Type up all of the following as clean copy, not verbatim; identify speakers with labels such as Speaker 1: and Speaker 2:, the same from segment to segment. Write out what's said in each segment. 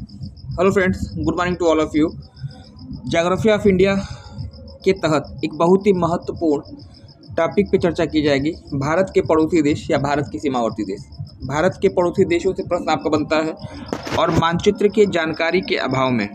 Speaker 1: Hello friends, good morning to all of you. Geography of India के तहत एक बहुत ही महत्वपूर्ण टॉपिक पे चर्चा की जाएगी, भारत के पड़ोसी देश या भारत के सीमावर्ती देश। भारत के पड़ोसी देशों से प्रश्न आपका बनता है और मानचित्र के जानकारी के अभाव में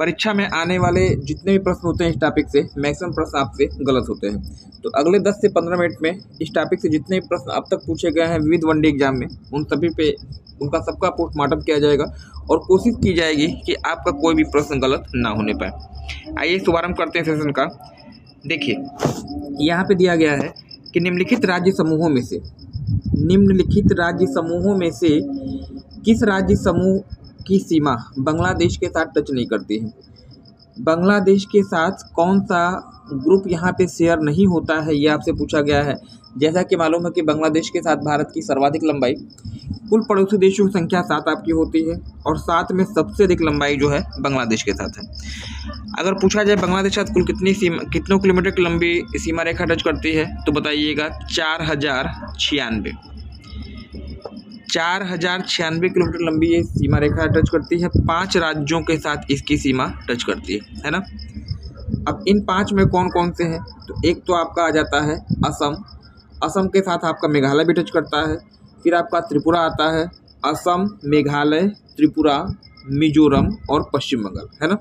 Speaker 1: परीक्षा में आने वाले जितने भी प्रश्न होते हैं इस टॉपिक से, मैक्सिमम प्रश्न आपसे गलत होते हैं। तो अगले 10 से 15 मिनट में इस टॉपिक से जितने भी प्रश्न अब तक पूछे गए हैं विविध वनडे एग्जाम में, उन सभी पे उनका सबका पोस्टमार्टम किया जाएगा और कोशिश की जाएगी कि आपका कोई भी प्रश्न गलत ना होने पाए। आइए शुभारंभ करते हैं सेशन का। देखिए, यहाँ पे दिया गया है कि निम्नलिखित राज्य समूहों में से किस राज्य समूह की सीमा बांग्लादेश के साथ टच नहीं करती है। बांग्लादेश के साथ कौन सा ग्रुप यहाँ पे शेयर नहीं होता है, ये आपसे पूछा गया है। जैसा कि मालूम है कि बांग्लादेश के साथ भारत की सर्वाधिक लंबाई, कुल पड़ोसी देशों की संख्या 7 आपकी होती है और 7 में सबसे अधिक लंबाई जो है बांग्लादेश के साथ है। अगर पूछा जाए बांग्लादेश के साथ कुल कितनों किलोमीटर की लंबी सीमा रेखा टच करती है, तो बताइएगा 4096 किलोमीटर लंबी ये सीमा रेखा टच करती है। 5 राज्यों के साथ इसकी सीमा टच करती है ना। अब इन 5 में कौन कौन से हैं, तो एक तो आपका आ जाता है असम के साथ आपका मेघालय भी टच करता है। फिर आपका त्रिपुरा आता है, असम, मेघालय, त्रिपुरा, मिजोरम और पश्चिम बंगाल, है ना।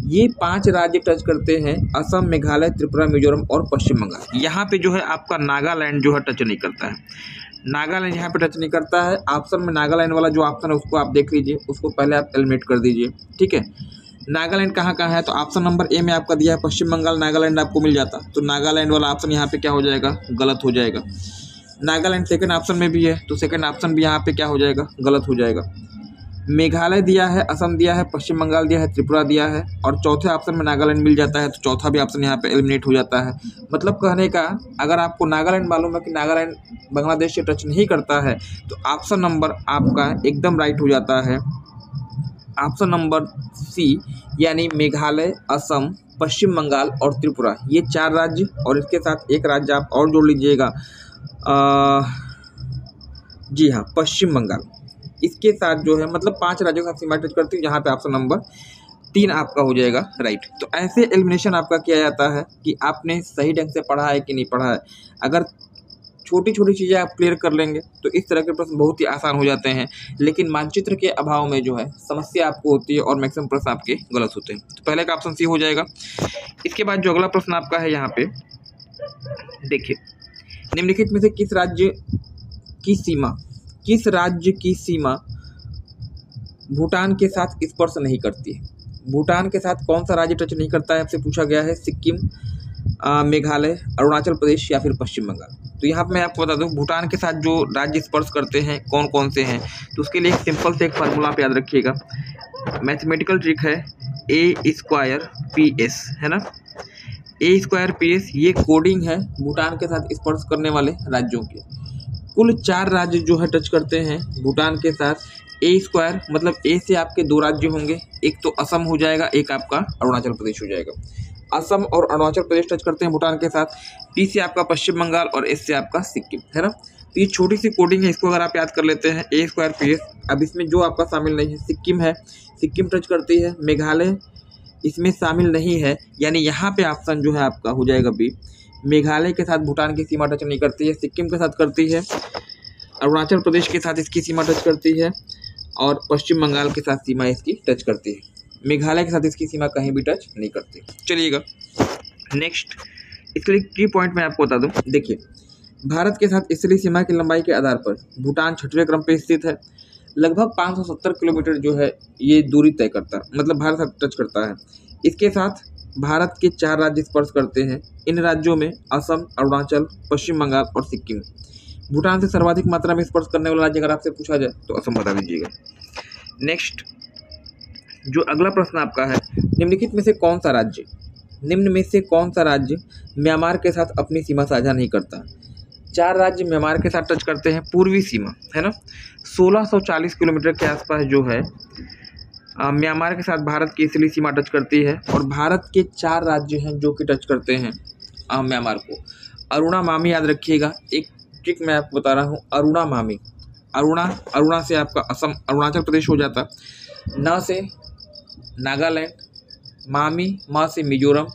Speaker 1: ये 5 राज्य टच करते हैं, असम, मेघालय, त्रिपुरा, मिजोरम और पश्चिम बंगाल। यहाँ पे जो है आपका नागालैंड जो है टच नहीं करता है। नागालैंड यहाँ पे टच नहीं करता है। ऑप्शन में नागालैंड वाला जो ऑप्शन है उसको आप देख लीजिए, उसको पहले आप एलिमिनेट कर दीजिए, ठीक है। नागालैंड कहाँ है, तो ऑप्शन नंबर ए में आपका दिया है पश्चिम बंगाल, नागालैंड आपको मिल जाता, तो नागालैंड वाला ऑप्शन यहाँ पे क्या हो जाएगा, गलत हो जाएगा। नागालैंड सेकंड ऑप्शन में भी है, तो सेकंड ऑप्शन भी यहाँ पे क्या हो जाएगा, गलत हो जाएगा। मेघालय दिया है, असम दिया है, पश्चिम बंगाल दिया है, त्रिपुरा दिया है और चौथे ऑप्शन में नागालैंड मिल जाता है, तो चौथा भी ऑप्शन यहाँ पे एलिमिनेट हो जाता है। मतलब कहने का, अगर आपको नागालैंड मालूम है कि नागालैंड बांग्लादेश से टच नहीं करता है, तो ऑप्शन नंबर आपका एकदम राइट हो जाता है, ऑप्शन नंबर सी, यानी मेघालय, असम, पश्चिम बंगाल और त्रिपुरा, ये 4 राज्य और इसके साथ एक राज्य आप और जोड़ लीजिएगा, जी हाँ, पश्चिम बंगाल। इसके साथ जो है मतलब 5 राज्यों के साथ सीमा टच करती है, यहाँ पे ऑप्शन नंबर 3 आपका हो जाएगा राइट। तो ऐसे एलिमिनेशन आपका किया जाता है कि आपने सही ढंग से पढ़ा है कि नहीं पढ़ा है। अगर छोटी छोटी चीज़ें आप क्लियर कर लेंगे तो इस तरह के प्रश्न बहुत ही आसान हो जाते हैं, लेकिन मानचित्र के अभाव में जो है समस्या आपको होती है और मैक्सिमम प्रश्न आपके गलत होते हैं। तो पहले का ऑप्शन सी हो जाएगा। इसके बाद जो अगला प्रश्न आपका है, यहाँ पे देखिए, निम्नलिखित में से किस राज्य की सीमा भूटान के साथ स्पर्श नहीं करती है। भूटान के साथ कौन सा राज्य टच नहीं करता है, आपसे पूछा गया है। सिक्किम, मेघालय, अरुणाचल प्रदेश या फिर पश्चिम बंगाल। तो यहाँ पर मैं आपको बता दूँ, भूटान के साथ जो राज्य स्पर्श करते हैं कौन कौन से हैं, तो उसके लिए एक सिंपल से एक फार्मूला आप याद रखिएगा, मैथमेटिकल ट्रिक है, A²PS, है ना। A²PS ये कोडिंग है भूटान के साथ स्पर्श करने वाले राज्यों के। कुल 4 राज्य जो है टच करते हैं भूटान के साथ। A² मतलब A से आपके 2 राज्य होंगे, एक तो असम हो जाएगा, एक आपका अरुणाचल प्रदेश हो जाएगा। असम और अरुणाचल प्रदेश टच करते हैं भूटान के साथ। P से आपका पश्चिम बंगाल और S से आपका सिक्किम, है ना। तो ये छोटी सी कोडिंग है, इसको अगर आप याद कर लेते हैं, A²PS। अब इसमें जो आपका शामिल नहीं है, सिक्किम है, सिक्किम टच करती है। मेघालय इसमें शामिल नहीं है, यानी यहाँ पे ऑप्शन जो है आपका हो जाएगा बी। मेघालय के साथ भूटान की सीमा टच नहीं करती है, सिक्किम के साथ करती है, अरुणाचल प्रदेश के साथ इसकी सीमा टच करती है और पश्चिम बंगाल के साथ सीमा इसकी टच करती है। मेघालय के साथ इसकी सीमा कहीं भी टच नहीं करती। चलिएगा नेक्स्ट, इसके लिए की पॉइंट मैं आपको बता दूं। देखिए, भारत के साथ स्थलीय सीमा की लंबाई के आधार पर भूटान 6वें क्रम पर स्थित है। लगभग 570 किलोमीटर जो है ये दूरी तय करता है, मतलब भारत साथ टच करता है। इसके साथ भारत के 4 राज्य स्पर्श करते हैं। इन राज्यों में असम, अरुणाचल, पश्चिम बंगाल और सिक्किम। भूटान से सर्वाधिक मात्रा में स्पर्श करने वाला राज्य अगर आपसे पूछा जाए तो असम बता दीजिएगा। नेक्स्ट, जो अगला प्रश्न आपका है, निम्न में से कौन सा राज्य म्यांमार के साथ अपनी सीमा साझा नहीं करता। 4 राज्य म्यांमार के साथ टच करते हैं पूर्वी सीमा, है ना। 1640 किलोमीटर के आसपास जो है म्यांमार के साथ भारत की स्थलीय सीमा टच करती है और भारत के 4 राज्य हैं जो कि टच करते हैं म्यांमार को। अरुणा मामी याद रखिएगा, एक ट्रिक मैं आपको बता रहा हूँ, अरुणा मामी, अरुणा से आपका असम, अरुणाचल प्रदेश हो जाता। न से नागालैंड, म से मिजोरम,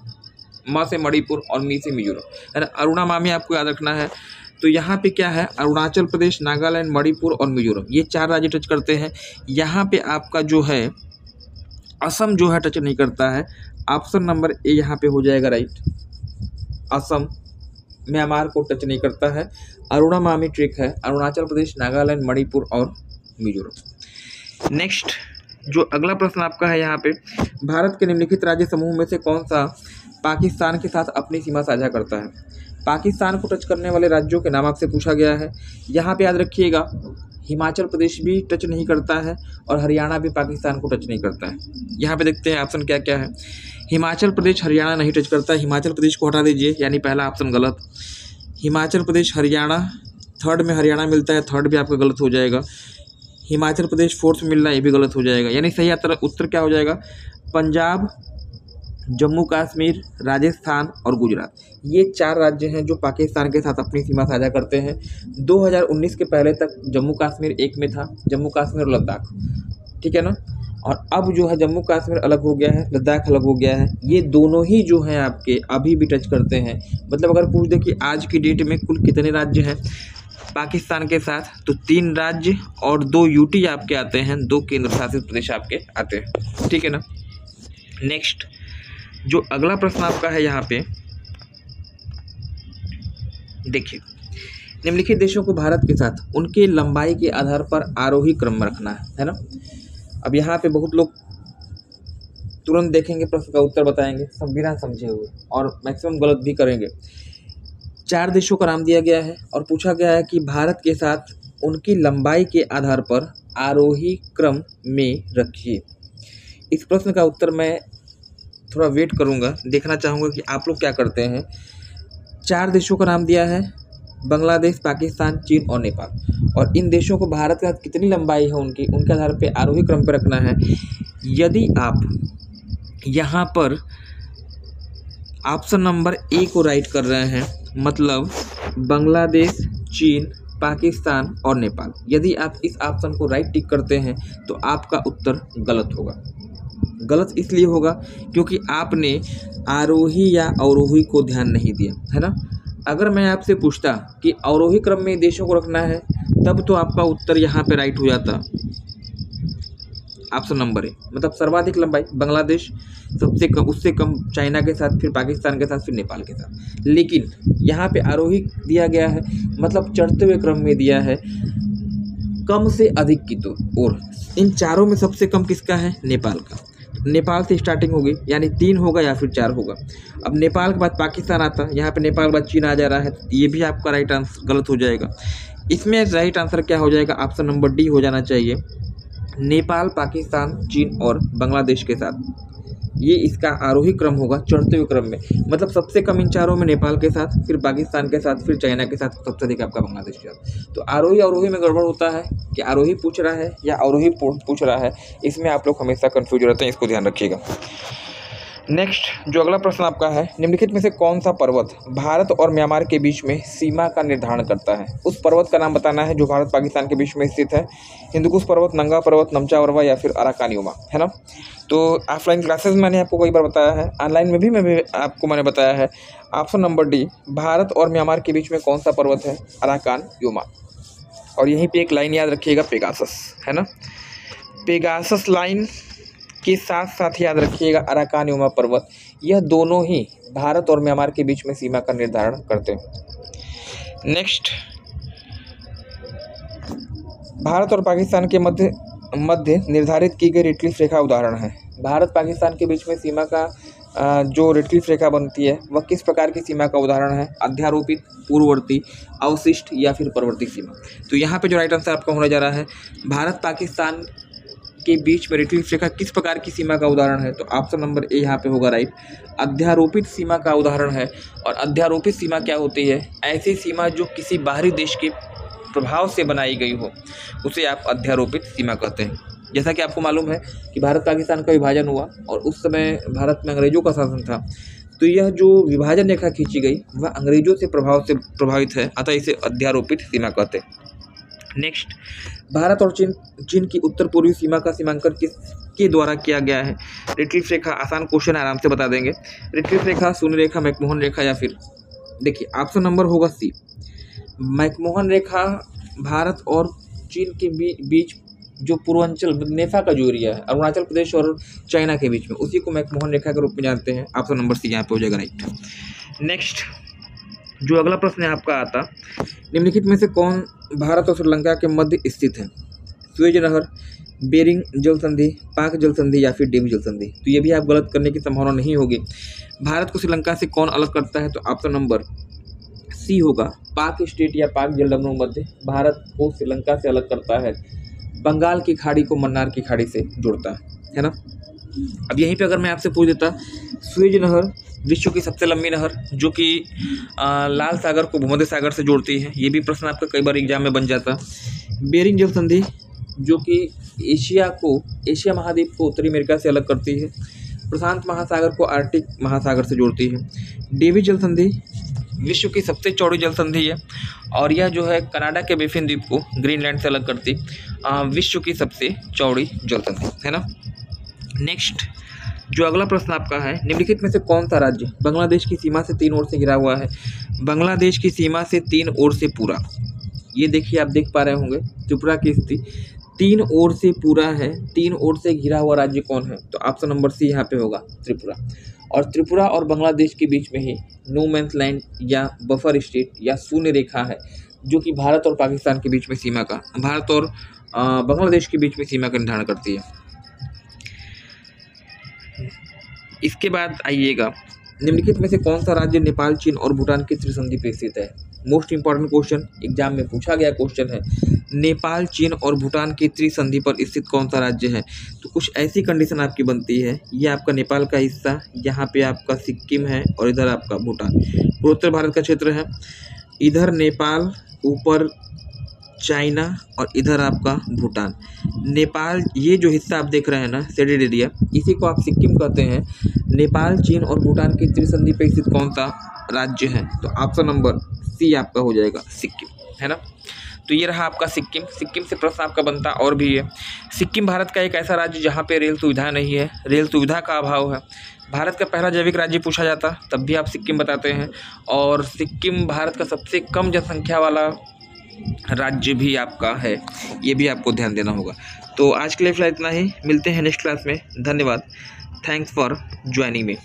Speaker 1: म से मणिपुर और मी से मिजोरम, है ना। अरुणा मामी आपको याद रखना है। तो यहाँ पे क्या है, अरुणाचल प्रदेश, नागालैंड, मणिपुर और मिजोरम, ये 4 राज्य टच करते हैं। यहाँ पे आपका जो है असम जो है टच नहीं करता है। ऑप्शन नंबर ए यहाँ पे हो जाएगा राइट। असम म्यांमार को टच नहीं करता है। अरुणा मामी ट्रिक है अरुणाचल प्रदेश, नागालैंड, मणिपुर और मिजोरम। नेक्स्ट जो अगला प्रश्न आपका है यहाँ पे, भारत के निम्नलिखित राज्य समूह में से कौन सा पाकिस्तान के साथ अपनी सीमा साझा करता है। पाकिस्तान को टच करने वाले राज्यों के नाम आपसे पूछा गया है। यहाँ पे याद रखिएगा, हिमाचल प्रदेश भी टच नहीं करता है और हरियाणा भी पाकिस्तान को टच नहीं करता है। यहाँ पे देखते हैं ऑप्शन क्या क्या है। हिमाचल प्रदेश हरियाणा नहीं टच करता है, हिमाचल प्रदेश को हटा दीजिए, यानी पहला ऑप्शन गलत। हिमाचल प्रदेश हरियाणा, थर्ड में हरियाणा मिलता है, थर्ड भी आपका गलत हो जाएगा। हिमाचल प्रदेश फोर्थ में मिल रहा है, ये भी गलत हो जाएगा। यानी सही उत्तर क्या हो जाएगा, पंजाब, जम्मू कश्मीर, राजस्थान और गुजरात, ये 4 राज्य हैं जो पाकिस्तान के साथ अपनी सीमा साझा करते हैं। 2019 के पहले तक जम्मू कश्मीर एक में था, जम्मू कश्मीर और लद्दाख, ठीक है ना। और अब जो है जम्मू कश्मीर अलग हो गया है, लद्दाख अलग हो गया है। ये दोनों ही जो हैं आपके अभी भी टच करते हैं। मतलब अगर पूछ दे कि आज की डेट में कुल कितने राज्य हैं पाकिस्तान के साथ, तो 3 राज्य और 2 यूटी आपके आते हैं, 2 केंद्र शासित प्रदेश आपके आते हैं, ठीक है ना। नेक्स्ट जो अगला प्रश्न आपका है यहाँ पे देखिए, निम्नलिखित देशों को भारत के साथ उनके लंबाई के आधार पर आरोही क्रम में रखना है ना। अब यहाँ पे बहुत लोग तुरंत देखेंगे, प्रश्न का उत्तर बताएंगे सब बिना समझे हुए, और मैक्सिमम गलत भी करेंगे। 4 देशों का नाम दिया गया है और पूछा गया है कि भारत के साथ उनकी लंबाई के आधार पर आरोही क्रम में रखिए। इस प्रश्न का उत्तर मैं थोड़ा वेट करूंगा, देखना चाहूँगा कि आप लोग क्या करते हैं। 4 देशों का नाम दिया है, बांग्लादेश, पाकिस्तान, चीन और नेपाल, और इन देशों को भारत के साथ कितनी लंबाई है उनके आधार पे आरोही क्रम पर रखना है। यदि आप यहाँ पर ऑप्शन नंबर ए को राइट कर रहे हैं, मतलब बांग्लादेश, चीन, पाकिस्तान और नेपाल, यदि आप इस ऑप्शन को राइट टिक करते हैं तो आपका उत्तर गलत होगा। गलत इसलिए होगा क्योंकि आपने आरोही या अवरोही को ध्यान नहीं दिया, है ना। अगर मैं आपसे पूछता कि अवरोही क्रम में देशों को रखना है, तब तो आपका उत्तर यहाँ पे राइट हो जाता, ऑप्शन नंबर ए, मतलब सर्वाधिक लंबाई बांग्लादेश, सबसे कम, उससे कम चाइना के साथ, फिर पाकिस्तान के साथ, फिर नेपाल के साथ। लेकिन यहाँ पे आरोही दिया गया है, मतलब चढ़ते हुए क्रम में दिया है, कम से अधिक की तो और इन चारों में सबसे कम किसका है, नेपाल का। नेपाल से स्टार्टिंग होगी, यानी 3 होगा या फिर 4 होगा। अब नेपाल के बाद पाकिस्तान आता, यहाँ पे नेपाल के बाद चीन आ जा रहा है, ये भी आपका राइट आंसर गलत हो जाएगा। इसमें राइट आंसर क्या हो जाएगा, ऑप्शन नंबर डी हो जाना चाहिए, नेपाल, पाकिस्तान, चीन और बांग्लादेश के साथ। ये इसका आरोही क्रम होगा, चढ़ते हुए क्रम में, मतलब सबसे कम इन चारों में नेपाल के साथ, फिर पाकिस्तान के साथ, फिर चाइना के साथ, सबसे अधिक आपका बांग्लादेश के साथ। तो आरोही अवरोही में गड़बड़ होता है कि आरोही पूछ रहा है या अवरोही पूछ रहा है, इसमें आप लोग हमेशा कंफ्यूज रहते हैं, इसको ध्यान रखिएगा। नेक्स्ट जो अगला प्रश्न आपका है, निम्नलिखित में से कौन सा पर्वत भारत और म्यांमार के बीच में सीमा का निर्धारण करता है। उस पर्वत का नाम बताना है जो भारत पाकिस्तान के बीच में स्थित है। हिंदुकुश पर्वत, नंगा पर्वत, नमचा पर्वत या फिर अराकानियुमा, है ना। तो ऑफलाइन क्लासेस में मैंने आपको कई बार बताया है, ऑनलाइन में भी मैंने बताया है। ऑप्शन नंबर डी, भारत और म्यांमार के बीच में कौन सा पर्वत है, अराकानियुमा। और यहीं पे एक लाइन याद रखिएगा, पेगासस, है ना। पेगासस लाइन के साथ साथ याद रखिएगा अराकानियुमा पर्वत, यह दोनों ही भारत और म्यांमार के बीच में सीमा का निर्धारण करते हैं। नेक्स्ट, भारत और पाकिस्तान के मध्य निर्धारित की गई रेड क्लिफ रेखा उदाहरण है। भारत पाकिस्तान के बीच में सीमा का जो रेड क्लिफ रेखा बनती है वह किस प्रकार की सीमा का उदाहरण है, अध्यारोपित, पूर्ववर्ती, अवशिष्ट या फिर परवर्ती सीमा। तो यहाँ पे जो राइट आंसर आपका होने जा रहा है, भारत पाकिस्तान के बीच में रेड क्लिफ रेखा किस प्रकार की सीमा का उदाहरण है, तो ऑप्शन नंबर ए यहाँ पे होगा राइट, अध्यारोपित सीमा का उदाहरण है। और अध्यारोपित सीमा क्या होती है, ऐसी सीमा जो किसी बाहरी देश के प्रभाव से बनाई गई हो, उसे आप अध्यारोपित सीमा कहते हैं। जैसा कि आपको मालूम है कि भारत पाकिस्तान का विभाजन हुआ और उस समय भारत में अंग्रेजों का शासन था, तो यह जो विभाजन रेखा खींची गई वह अंग्रेजों से प्रभावित है, अतः इसे अध्यारोपित सीमा कहते हैं। नेक्स्ट, भारत और चीन की उत्तर पूर्वी सीमा का सीमांकन किसके द्वारा किया गया है? रेटलिफ रेखा, आसान क्वेश्चन, आराम से बता देंगे। रेटलिफ रेखा, शून्य रेखा, मैकमोहन रेखा या फिर देखिए ऑप्शन नंबर होगा सी, मैकमोहन रेखा। भारत और चीन के बीच जो पूर्वांचल नेफा का जो एरिया है, अरुणाचल प्रदेश और चाइना के बीच में, उसी को मैकमोहन रेखा के रूप में जानते हैं। ऑप्शन नंबर सी यहाँ पे हो जाएगा राइट। नेक्स्ट, जो अगला प्रश्न है आपका आता, निम्नलिखित में से कौन भारत और श्रीलंका के मध्य स्थित है? सुएज नहर, बेरिंग जल संधि, पाक जल संधि या फिर डेवी जल संधि? तो ये भी आप गलत करने की संभावना नहीं होगी। भारत को श्रीलंका से कौन अलग करता है? तो ऑप्शन नंबर सी होगा, पाक स्टेट या पाक जलडमरू मध्य भारत को श्रीलंका से अलग करता है, बंगाल की खाड़ी को मन्नार की खाड़ी से जोड़ता है ना। अब यहीं पे अगर मैं आपसे पूछ देता, सुएज नहर विश्व की सबसे लंबी नहर जो कि लाल सागर को भूमध्य सागर से जोड़ती है, ये भी प्रश्न आपका कई बार एग्जाम में बन जाता। बेरिंग जल संधि जो कि एशिया महाद्वीप को उत्तरी अमेरिका से अलग करती है, प्रशांत महासागर को आर्कटिक महासागर से जोड़ती है। डेवी जल संधि विश्व की सबसे चौड़ी जल संधि है और यह जो है कनाडा के बेफिन द्वीप को ग्रीनलैंड से अलग करती विश्व की सबसे चौड़ी जल संधि है ना। नेक्स्ट, जो अगला प्रश्न आपका है, निम्नलिखित में से कौन सा राज्य बांग्लादेश की सीमा से 3 ओर से घिरा हुआ है? बांग्लादेश की सीमा से 3 ओर से पूरा, ये देखिए आप देख पा रहे होंगे त्रिपुरा की स्थिति 3 ओर से पूरा है, 3 ओर से घिरा हुआ राज्य कौन है? तो ऑप्शन नंबर सी यहाँ पे होगा त्रिपुरा। और त्रिपुरा और बांग्लादेश के बीच में ही नो मैंस लैंड या बफर स्टेट या शून्य रेखा है जो कि भारत और पाकिस्तान के बीच में सीमा का, भारत और बांग्लादेश के बीच में सीमा का निर्धारण करती है। इसके बाद आइएगा, निम्नलिखित में से कौन सा राज्य नेपाल, चीन और भूटान की त्रिसंधि पे स्थित है? मोस्ट इंपॉर्टेंट क्वेश्चन, एग्जाम में पूछा गया क्वेश्चन है, नेपाल, चीन और भूटान की त्रिसंधि पर स्थित कौन सा राज्य है? तो कुछ ऐसी कंडीशन आपकी बनती है, ये आपका नेपाल का हिस्सा, यहाँ पे आपका सिक्किम है और इधर आपका भूटान, पूर्वोत्तर भारत का क्षेत्र है, इधर नेपाल, ऊपर चाइना और इधर आपका भूटान। नेपाल, ये जो हिस्सा आप देख रहे हैं ना शेडेड एरिया, इसी को आप सिक्किम कहते हैं। नेपाल, चीन और भूटान की त्रिसंधि पे स्थित कौन सा राज्य है? तो ऑप्शन नंबर सी आपका हो जाएगा सिक्किम, है ना। तो ये रहा आपका सिक्किम। सिक्किम से प्रश्न आपका बनता और भी है। सिक्किम भारत का एक ऐसा राज्य जहाँ पे रेल सुविधा नहीं है, रेल सुविधा का अभाव है। भारत का पहला जैविक राज्य पूछा जाता तब भी आप सिक्किम बताते हैं, और सिक्किम भारत का सबसे कम जनसंख्या वाला राज्य भी आपका है, ये भी आपको ध्यान देना होगा। तो आज के लिए फिलहाल इतना ही, मिलते हैं नेक्स्ट क्लास में। धन्यवाद, थैंक्स फॉर ज्वाइनिंग मी।